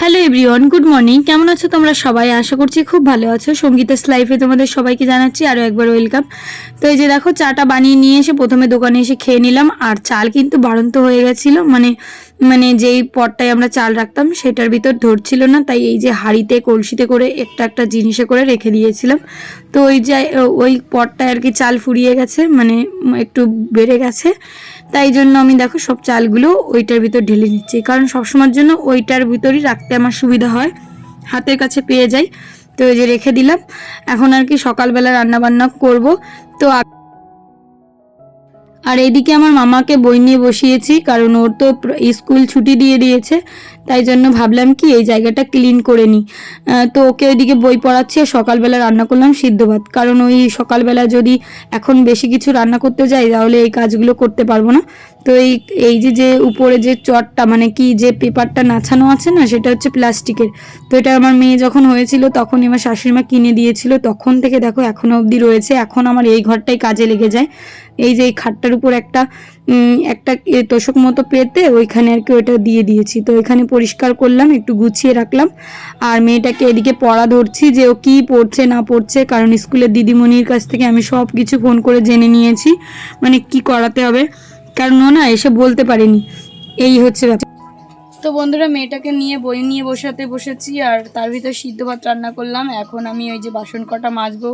Hello everyone, good morning. কেমন আছো তোমরা সবাই? আশা করছি খুব ভালো আছো। সঙ্গীতাস লাইফে তোমাদের সবাইকে জানাচ্ছি আরও একবার ওয়েলকাম। তো এই যে দেখো, চাটা বানিয়ে নিয়ে এসে প্রথমে দোকানে এসে খেয়ে নিলাম। আর চাল কিন্তু বাড়ন্ত হয়ে গেছিলো, মানে মানে যেই পটটায় আমরা চাল রাখতাম সেটার ভিতর ধরছিল না, তাই এই যে হাঁড়িতে কলসিতে করে একটা একটা জিনিসে করে রেখে দিয়েছিলাম। তো ওই পটটায় আর কি চাল ফুরিয়ে গেছে, মানে একটু বেড়ে গেছে। তাই জন্য আমি দেখো সব চালগুলো ওইটার ভিতর ঢেলে নিচ্ছি, কারণ সবসময়ের জন্য ওইটার ভিতরই রাখতে আমার সুবিধা হয়, হাতের কাছে পেয়ে যাই। তো এই যে রেখে দিলাম। এখন আর কি সকালবেলা রান্না বান্না করব। তো আর এইদিকে আমার মামাকে বই নিয়ে বসিয়েছি, কারণ ওর তো স্কুল ছুটি দিয়ে দিয়েছে, তাই জন্য ভাবলাম কি এই জায়গাটা ক্লিন করে নিই। তো ওকে ওইদিকে বই পড়াচ্ছি আর সকালবেলা রান্না করলাম সিদ্ধ ভাত, কারণ ওই সকালবেলা যদি এখন বেশি কিছু রান্না করতে যাই তাহলে এই কাজগুলো করতে পারবো না। তো এই যে উপরে যে চটটা, মানে কি যে পেপারটা নাছানো আছে না, সেটা হচ্ছে প্লাস্টিকের। তো এটা আমার মেয়ে যখন হয়েছিল তখনই আমার শাশুড়িমা কিনে দিয়েছিল, তখন থেকে দেখো এখনও অবধি রয়েছে। এখন আমার এই ঘরটাই কাজে লেগে যায়। এই যে এই খাটটার উপর একটা তোষক মতো পেতে ওইখানে আর কি ওইটা দিয়ে দিয়েছি। তো এখানে পরিষ্কার করলাম, একটু গুছিয়ে রাখলাম। আর মেয়েটাকে এদিকে পড়া ধরছি যে ও কী পড়ছে না পড়ছে, কারণ স্কুলের দিদিমণির কাছ থেকে আমি সব কিছু ফোন করে জেনে নিয়েছি, মানে কি করাতে হবে, কারণ ও না এসে বলতে পারেনি। এই হচ্ছে ব্যাপার। তো বন্ধুরা, মেয়েটাকে নিয়ে বই নিয়ে বসেছি, আর তার ভিতর সিদ্ধ ভাত রান্না করলাম। এখন আমি ওই যে বাসন কটা মাজবো,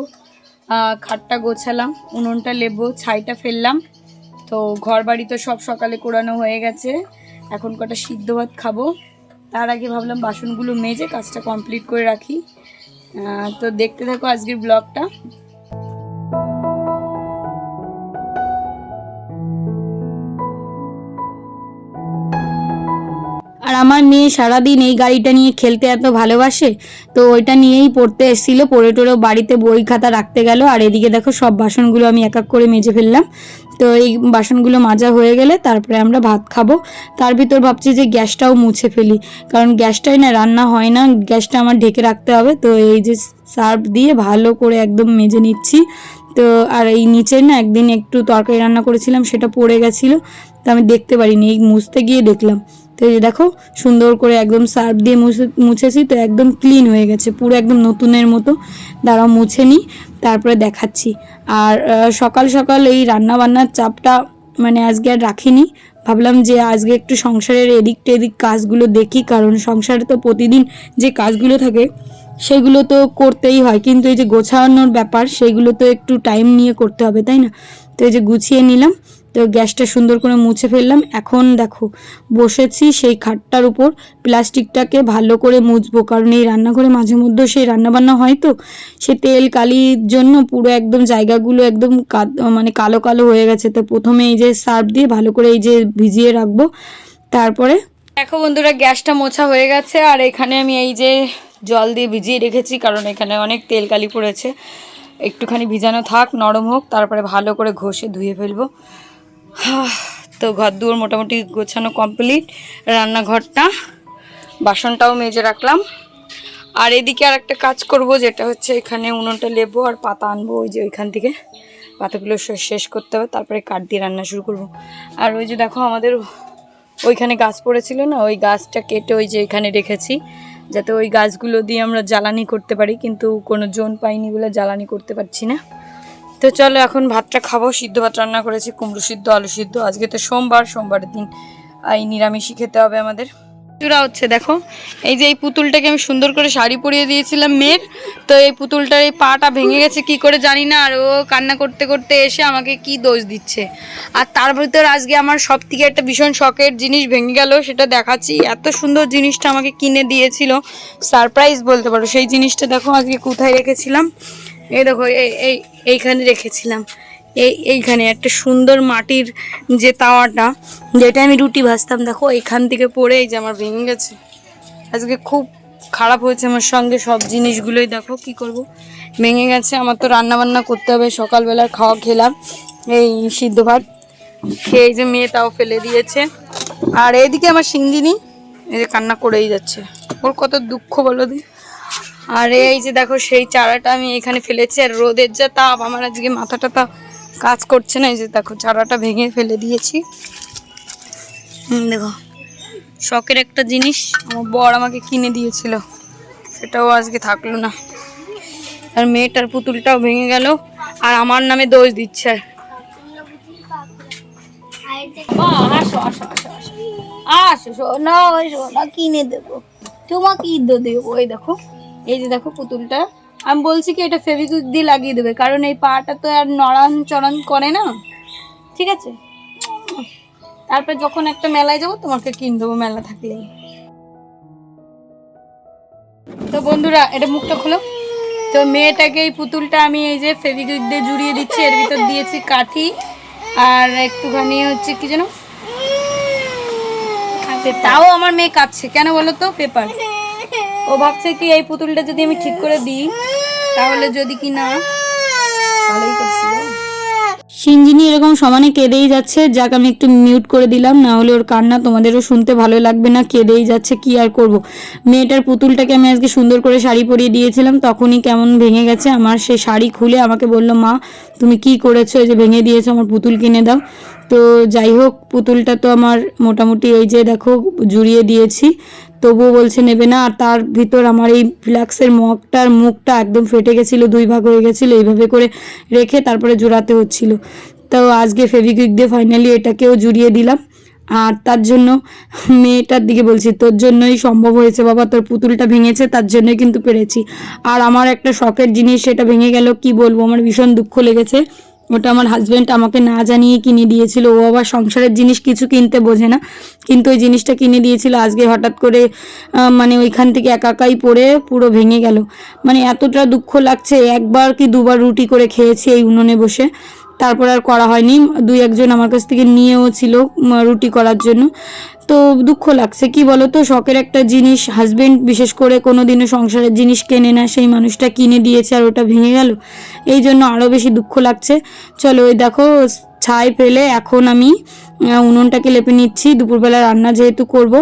খাটটা গোছালাম, উনুনটা লেবো, ছাইটা ফেললাম। তো ঘর বাড়ি তো সব সকালে কোরানো হয়ে গেছে, এখন কটা সিদ্ধ ভাত খাবো। তার আগে ভাবলাম বাসনগুলো মেজে কাজটা কমপ্লিট করে রাখি। তো দেখতে থাকো আজকের ব্লগটা। আর আমার মেয়ে সারাদিন এই গাড়িটা নিয়ে খেলতে এত ভালোবাসে, তো ওইটা নিয়েই পড়তে এসেছিলো, পড়ে টোড়েও বাড়িতে বই খাতা রাখতে গেল। আর এদিকে দেখো সব বাসনগুলো আমি এক এক করে মেজে ফেললাম। তো এই বাসনগুলো মাজা হয়ে গেলে তারপরে আমরা ভাত খাবো। তার ভিতর ভাবছি যে গ্যাসটাও মুছে ফেলি, কারণ গ্যাসটাই না রান্না হয় না, গ্যাসটা আমার ঢেকে রাখতে হবে। তো এই যে সার্ফ দিয়ে ভালো করে একদম মেজে নিচ্ছি। তো আর এই নিচে না একদিন একটু তরকারি রান্না করেছিলাম, সেটা পড়ে গেছিলো, তো আমি দেখতে পারিনি, এই মুছতে গিয়ে দেখলাম। তো এই দেখো সুন্দর করে একদম সার্ফ দিয়ে মুছেছি, তো একদম ক্লিন হয়ে গেছে, পুরো একদম নতুনের মতো। দাঁড়াও মুছে নিই, তারপরে দেখাচ্ছি। আর সকাল সকাল এই রান্না বান্নার চাপটা মানে আজকে আর রাখিনি, ভাবলাম যে আজকে একটু সংসারের এদিক টেদিক কাজগুলো দেখি, কারণ সংসারে তো প্রতিদিন যে কাজগুলো থাকে সেগুলো তো করতেই হয়, কিন্তু এই যে গোছানোর ব্যাপার সেগুলো তো একটু টাইম নিয়ে করতে হবে, তাই না? তো এই যে গুছিয়ে নিলাম, তো গ্যাসটা সুন্দর করে মুছে ফেললাম। এখন দেখো বসেছি সেই খাটটার উপর, প্লাস্টিকটাকে ভালো করে মুছবো, কারণ এই রান্নাঘরে মাঝে মধ্যে সেই রান্নাবান্না হয়, তো সে তেল কালির জন্য পুরো একদম জায়গাগুলো একদম মানে কালো কালো হয়ে গেছে। তো প্রথমে এই যে সার্ফ দিয়ে ভালো করে এই যে ভিজিয়ে রাখবো, তারপরে দেখো বন্ধুরা গ্যাসটা মোছা হয়ে গেছে। আর এখানে আমি এই যে জল দিয়ে ভিজিয়ে রেখেছি, কারণ এখানে অনেক তেল কালি পড়েছে, একটুখানি ভিজানো থাক, নরম হোক, তারপরে ভালো করে ঘষে ধুয়ে ফেলবো। তো ঘর দুয়ার মোটামুটি গোছানো কমপ্লিট, রান্নাঘরটা, বাসনটাও মেজে রাখলাম। আর এদিকে আর একটা কাজ করব, যেটা হচ্ছে এখানে উনুনটা লেবো আর পাতা আনবো, ওই যে ওইখান থেকে পাতাগুলো শেষ করতে হবে, তারপরে কাঠ দিয়ে রান্না শুরু করব। আর ওই যে দেখো আমাদের ওইখানে গাছ পড়েছিল না, ওই গাছটা কেটে ওই যে এখানে রেখেছি, যাতে ওই গাছগুলো দিয়ে আমরা জ্বালানি করতে পারি, কিন্তু কোনো জোন পাইনি বলে জ্বালানি করতে পারছি না। তো চলো এখন ভাতটা খাবো। সিদ্ধ ভাত রান্না করেছি, কুমড়ো সিদ্ধ, আলু সিদ্ধ। আজকে তো সোমবারের দিন এই নিরামিষই খেতে হবে আমাদের। চূড়া হচ্ছে দেখো, এই যে এই পুতুলটাকে আমি সুন্দর করে শাড়ি পরিয়ে দিয়েছিলাম মেয়ের, তো এই পুতুলটার এই পাটা ভেঙে গেছে কি করে জানি না, আর ও কান্না করতে করতে এসে আমাকে কি দোষ দিচ্ছে। আর তার ভিতর আজকে আমার সব থেকে একটা ভীষণ শখের জিনিস ভেঙে গেল, সেটা দেখাচ্ছি। এত সুন্দর জিনিসটা আমাকে কিনে দিয়েছিল, সারপ্রাইজ বলতে পারো। সেই জিনিসটা দেখো আজকে কোথায় রেখেছিলাম, এই দেখো এইখানে রেখেছিলাম, এইখানে একটা সুন্দর মাটির যে তাওয়াটা, যেটা আমি রুটি ভাজতাম, দেখো এইখান থেকে পড়ে এই যে আমার ভেঙে গেছে। আজকে খুব খারাপ হয়েছে আমার সঙ্গে, সব জিনিসগুলোই দেখো কি করব, ভেঙে গেছে। আমার তো রান্না বান্না করতে হবে, সকালবেলার খাওয়া খেলাম এই সিদ্ধ ভাত খেয়ে, এই যে মেয়ে তাও ফেলে দিয়েছে। আর এইদিকে আমার সিঙ্গিনি এই যে কান্না করেই যাচ্ছে, ওর কত দুঃখ বলো দি। আর এই যে দেখো সেই চারাটা আমি এখানে ফেলেছি, আর রোদের যা তাপ, আমার আজকে মাথাটা কাজ করছে না। এই যে দেখো চারাটা ভেঙে ফেলে দিয়েছি, দেখো শখের একটা জিনিস আমার বর আমাকে কিনে দিয়েছিল, সেটাও আজকে থাকলো না। আর মেয়েটার পুতুলটাও ভেঙে গেল, আর আমার নামে দোষ দিচ্ছে। সোনা কিনে দেবো, তোমাকে ঈদ দেবো। ওই দেখো, এই যে দেখো পুতুলটা, আমি বলছি কি এটা ফেভিকুইক দিয়ে লাগিয়ে দেবে, কারণ এই পাটা তো আর নড়ান চড়ান করে না, ঠিক আছে? তারপর যখন একটা মেলায় যাবো তোমাকে কিনে দেবো, মেলা থাকলেই। তো বন্ধুরা, এটা মুখটা খোলো। তো মেয়েটাকে এই পুতুলটা আমি এই যে ফেভিকুইক দিয়ে জুড়িয়ে দিচ্ছি, এর ভিতর দিয়েছি কাঠি আর একটুখানি হচ্ছে কি যেন, তাও আমার মেয়ে কাটছে কেন বলো তো? পেপার। ও ভাবছে কি এই পুতুলটা যদি আমি ঠিক করে দিই তাহলে যদি কি না, ভালোই করছিল। সিঞ্জিনি এরকম সমানে কেঁদেই যাচ্ছে, যাক আমি একটু মিউট করে দিলাম, না হলে ওর কান্না তোমাদেরও শুনতে ভালো লাগবে না। কেঁদেই যাচ্ছে, কি আর করব। মেয়েটার পুতুলটাকে আমি আজকে সুন্দর করে শাড়ি পরিয়ে দিয়েছিলাম, তখনই কেমন ভেঙে গেছে। আমার সেই শাড়ি খুলে আমাকে বলল, মা তুমি কি করেছো, এই যে ভেঙে দিয়েছো, আমার পুতুল কিনে দাও। তো যাই হোক, পুতুলটা তো আমার মোটামুটি এই যে দেখো জুড়িয়ে দিয়েছি, তবুও বলছে নেবে না। আর তার ভিতর আমার এই ফ্ল্যাক্সের মগটার মুখটা একদম ফেটে গেছিলো, 2 ভাগ হয়ে গেছিলো, এইভাবে করে রেখে তারপরে জোড়াতে হচ্ছিল। তো আজকে ফেভিকুইক দিয়ে ফাইনালি এটাকেও জুড়িয়ে দিলাম। আর তার জন্য মেয়েটার দিকে বলছি, তোর জন্যই সম্ভব হয়েছে বাবা, তোর পুতুলটা ভেঙেছে তার জন্যই কিন্তু পেরেছি। আর আমার একটা শখের জিনিস সেটা ভেঙে গেল, কি বলবো, আমার ভীষণ দুঃখ লেগেছে। ওটা আমার হাজব্যান্ড আমাকে না জানিয়ে কিনে দিয়েছিল। ও আবার সংসারের জিনিস কিছু কিনতে বোঝে না, কিন্তু ওই জিনিসটা কিনে দিয়েছিল। আজকে হঠাৎ করে মানে ওইখান থেকে একাই পড়ে পুরো ভেঙে গেল। মানে এতটা দুঃখ লাগছে, একবার কি দুবার রুটি করে খেয়েছি এই উনুনে বসে, তারপর আর করা হয়নি। 2-1 জন আমার কাছ থেকে নিয়েও ছিল রুটি করার জন্য। তো দুঃখ লাগছে, কি বলো তো, শখের একটা জিনিস হাজবেন্ড বিশেষ করে কোনো দিনও সংসারের জিনিস কেনে না, সেই মানুষটা কিনে দিয়েছে আর ওটা ভেঙে গেল, এই জন্য আরও বেশি দুঃখ লাগছে। চলো, ওই দেখো ছাই ফেলে এখন আমি উনুনটাকে লেপে নিচ্ছি, দুপুরবেলা রান্না যেহেতু করব,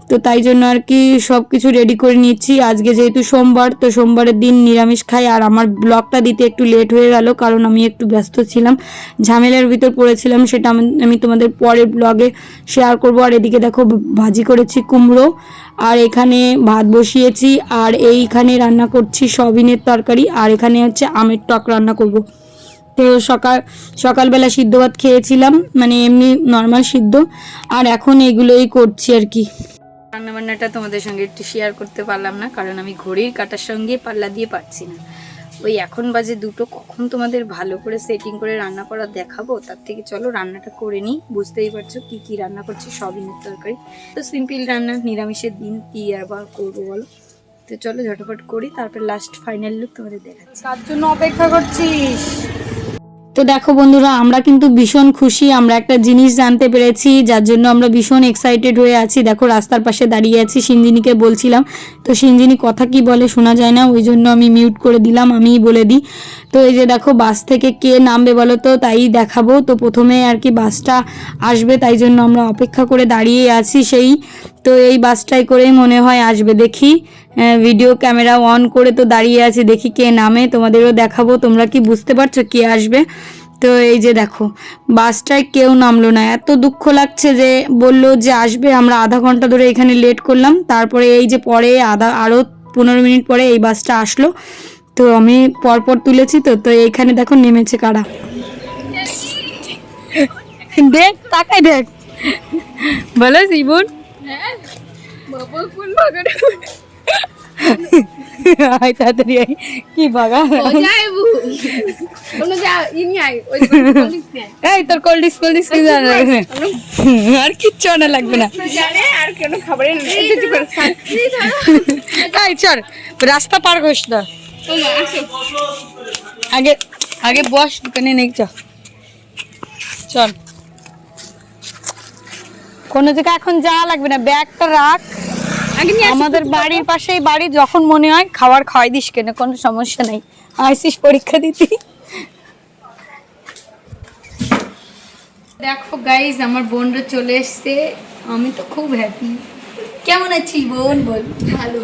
তো তাই জন্য আর কি সব কিছু রেডি করে নিচ্ছি। আজকে যেহেতু সোমবার, তো সোমবারের দিন নিরামিষ খাই। আর আমার ব্লগটা দিতে একটু লেট হয়ে গেল, কারণ আমি একটু ব্যস্ত ছিলাম, ঝামেলার ভিতর পড়েছিলাম, সেটা আমি তোমাদের পরের ব্লগে শেয়ার করব। আর এদিকে দেখো ভাজি করেছি কুমড়ো, আর এখানে ভাত বসিয়েছি, আর এইখানে রান্না করছি সয়াবিনের তরকারি, আর এখানে হচ্ছে আমের টক রান্না করব। তো সকালবেলা সিদ্ধ ভাত খেয়েছিলাম, মানে এমনি নর্মাল সিদ্ধ, আর এখন এগুলোই করছি আর কি। রান্নাবান্নাটা তোমাদের সঙ্গে একটু শেয়ার করতে পারলাম না, কারণ আমি ঘড়ির কাঁটার সঙ্গে পাল্লা দিয়ে পারছি না। ওই এখন বাজে 2টো, কখন তোমাদের ভালো করে সেটিং করে রান্না করা দেখাবো, তার থেকে চলো রান্নাটা করে নিই। বুঝতেই পারছো কি কি রান্না করছি, সয়াবিনের তরকারি, তো সিম্পল রান্না, নিরামিষের দিন কি আবার করবো বলো। তো চলো ঝটপট করি, তারপর লাস্ট ফাইনাল লুক তোমাদের দেখাচ্ছি। তার জন্য অপেক্ষা করছিস? তো দেখো বন্ধুরা, আমরা কিন্তু ভীষণ খুশি, আমরা একটা জিনিস জানতে পেরেছি, যার জন্য আমরা ভীষণ এক্সাইটেড হয়ে আছি। দেখো রাস্তার পাশে দাঁড়িয়ে আছি, সিঞ্জিনিকে বলছিলাম, তো সিঞ্জিনি কথা কি বলে শোনা যায় না, ওই জন্য আমি মিউট করে দিলাম, আমিই বলে দিই। তো এই যে দেখো বাস থেকে কে নামবে বলো তো, তাই দেখাবো। তো প্রথমে আর কি বাসটা আসবে, তাই জন্য আমরা অপেক্ষা করে দাঁড়িয়ে আছি সেই। তো এই বাসটাই করেই মনে হয় আসবে, দেখি ভিডিও ক্যামেরা অন করে তো দাঁড়িয়ে আছি, দেখি কে নামে, তোমাদেরও দেখাবো, তোমরা কি বুঝতে পারছো কে আসবে। তো এই যে দেখো বাসটায় কেউ নামলো না, এত দুঃখ লাগছে যে বললো যে আসবে, আমরা আধা ঘন্টা ধরে এখানে লেট করলাম, তারপরে এই যে পরে আরও 15 মিনিট পরে এই বাসটা আসলো। তো আমি পরপর তুলেছি, তো এইখানে দেখো নেমেছে কারা, দেখ তাকাই দেখ, বলো জীবন তাড়াতাড়ি কি বাগা এই তোর কোল্ড ড্রিঙ্কস আর কিচ্ছু আনা লাগবে না, চল রাস্তা পার করিস না, আগে আগে বস দোকানে নেই, চল কোনো জায়গায় এখন যাওয়া লাগবে না, ব্যাগটা রাখ, আমাদের বাড়ির পাশেই বাড়ি, যখন মনে হয় খাওয়াই দিস, কেন কোনো সমস্যা নেই, আইসিস পরীক্ষা দিতি। দেখো গাইজ আমার বোনরা চলে এসছে, আমি তো খুব হ্যাপি। কেমন আছি বোন বল? ভালো।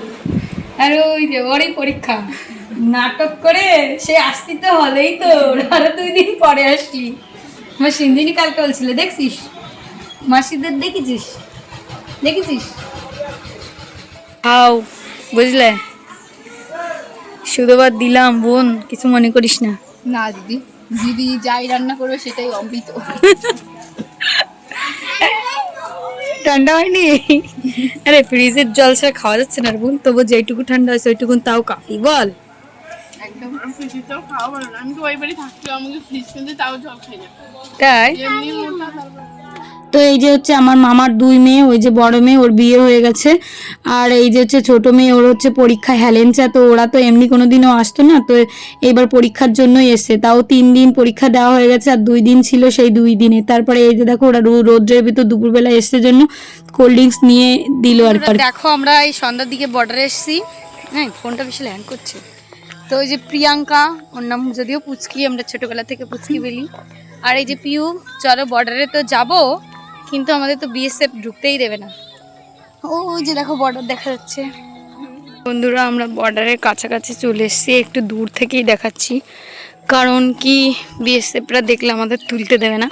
আর ওই যে ওরই পরীক্ষা, নাটক করে সে আসতি তো হলেই তো, আরো 2 দিন পরে আসলি। আমার সিঞ্জিনি কালকে বলছিল, দেখছিস মাসিদের দেখেছিস, দেখেছিস? খাও, বুঝলে? শুধুবার দিলাম বোন, কিছু মনে করিস না। না দিদি, দিদি যাই রান্না করবে সেটাই অমৃত। ঠান্ডা হয়নি? আরে ফ্রিজের জল ছাড়া খাওয়া যাচ্ছে না বোন, তবু যেটুকু ঠান্ডা হয়েছে ওইটুকু তাও কাফি। বল একদম ফ্রিজের জল খাওয়া ভালো না। আমি তো ওই বাড়ি থাকলেও আমাকে ফ্রিজ কিনতে তাও জল খাই না। তাই? এমনি মোটা তারপর তো এই যে হচ্ছে আমার মামার 2 মেয়ে, ওই যে বড় মেয়ে ওর বিয়ে হয়ে গেছে, আর এই যে হচ্ছে ছোট মেয়ে ওর হচ্ছে পরীক্ষা হেলেঞ্চা। তো ওরা তো এমনি কোনোদিনও আসতো না, তো এবার পরীক্ষার জন্যই এসছে। তাও 3 দিন পরীক্ষা দেওয়া হয়ে গেছে, আর 2 দিন ছিল সেই 2 দিনে। তারপরে এই যে দেখো ওরা রোদ্রের ভিতর দুপুরবেলা এসছে জন্য কোল্ড ড্রিঙ্কস নিয়ে দিল আর কি। দেখো আমরা এই সন্ধ্যার দিকে বর্ডারে এসেছি। হ্যাঁ, ফোনটা বেশি হ্যাং করছে। তো ওই যে প্রিয়াঙ্কা, ওর নাম যদিও পুচকি, আমরা ছোটবেলা থেকে পুচকি বলি। আর এই যে পিউ, চলো বর্ডারে তো যাবো, কিন্তু আমাদের তো বিএসএফ ঢুকতেই দেবে না। ওই যে দেখো বর্ডার দেখা যাচ্ছে। বন্ধুরা আমরা বর্ডারের কাছাকাছি চলে এসেছি, একটু দূর থেকেই দেখাচ্ছি, কারণ কি বিএসএফরা দেখলে আমাদের তুলতে দেবে না।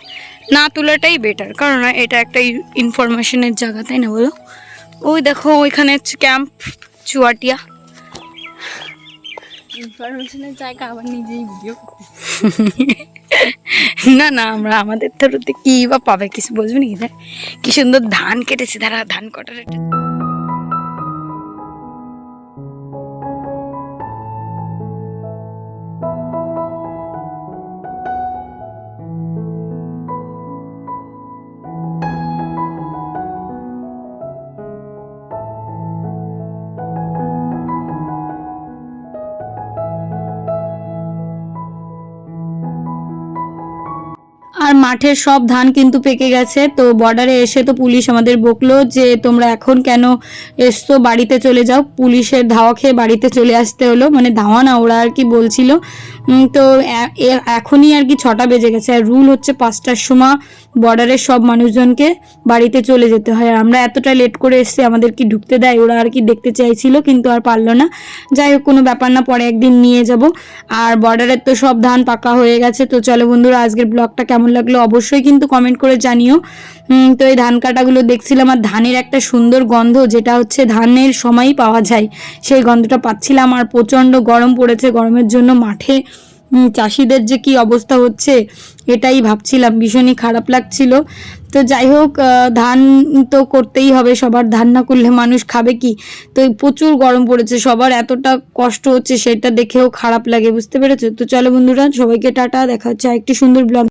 না তোলাটাই বেটার, কারণ এটা একটা ইনফরমেশনের জায়গা, তাই না বলো? ওই দেখো ওইখানে হচ্ছে ক্যাম্প চুয়াটিয়া। ইনফরমেশনের জায়গা আবার নিজেই ভিডিও না না, আমরা আমাদের থ্রুতে কি বা পাবে, কিছু বলবো নাকি? কি সুন্দর ধান কেটেছে, তারা ধান কাটার একটা। আর মাঠের সব ধান কিন্তু পেকে গেছে। তো বর্ডারে এসে তো পুলিশ আমাদের বকলো যে তোমরা এখন কেন এসছো, বাড়িতে চলে যাও। পুলিশের ধাওয়া খেয়ে বাড়িতে চলে আসতে হলো, মানে ধাওয়া না, ওরা আর কি বলছিল। তো এখনই আর কি 6টা বেজে গেছে, আর রুল হচ্ছে 5টার সময় বর্ডারের সব মানুষজনকে বাড়িতে চলে যেতে হয়। আর আমরা এতটা লেট করে এসছি, আমাদের কি ঢুকতে দেয়? ওরা আর কি দেখতে চাইছিল, কিন্তু আর পারলো না। যাই হোক, কোনো ব্যাপার না, পরে একদিন নিয়ে যাব। আর বর্ডারের তো সব ধান পাকা হয়ে গেছে। তো চলো বন্ধুরা, আজকের ব্লগটা কেমন লাগলো অবশ্যই কিন্তু কমেন্ট করে জানিও। তো এই ধান কাটাগুলো দেখছিলাম, আর ধানের একটা সুন্দর গন্ধ, যেটা হচ্ছে ধানের সময়ই পাওয়া যায়, সেই গন্ধটা পাচ্ছিলাম। আর প্রচণ্ড গরম পড়েছে, গরমের জন্য মাঠে চাষিদের যে কি অবস্থা হচ্ছে এটাই ভাবছিলাম, ভীষণই খারাপ লাগছিল। তো যাই হোক, ধান তো করতেই হবে, সবার ধান না করলে মানুষ খাবে কি? তো প্রচুর গরম পড়েছে, সবার এতটা কষ্ট হচ্ছে সেটা দেখেও খারাপ লাগে, বুঝতে পেরেছো? তো চলো বন্ধুরা, সবাইকে টাটা, দেখা হচ্ছে আরেকটি সুন্দর ব্লগ।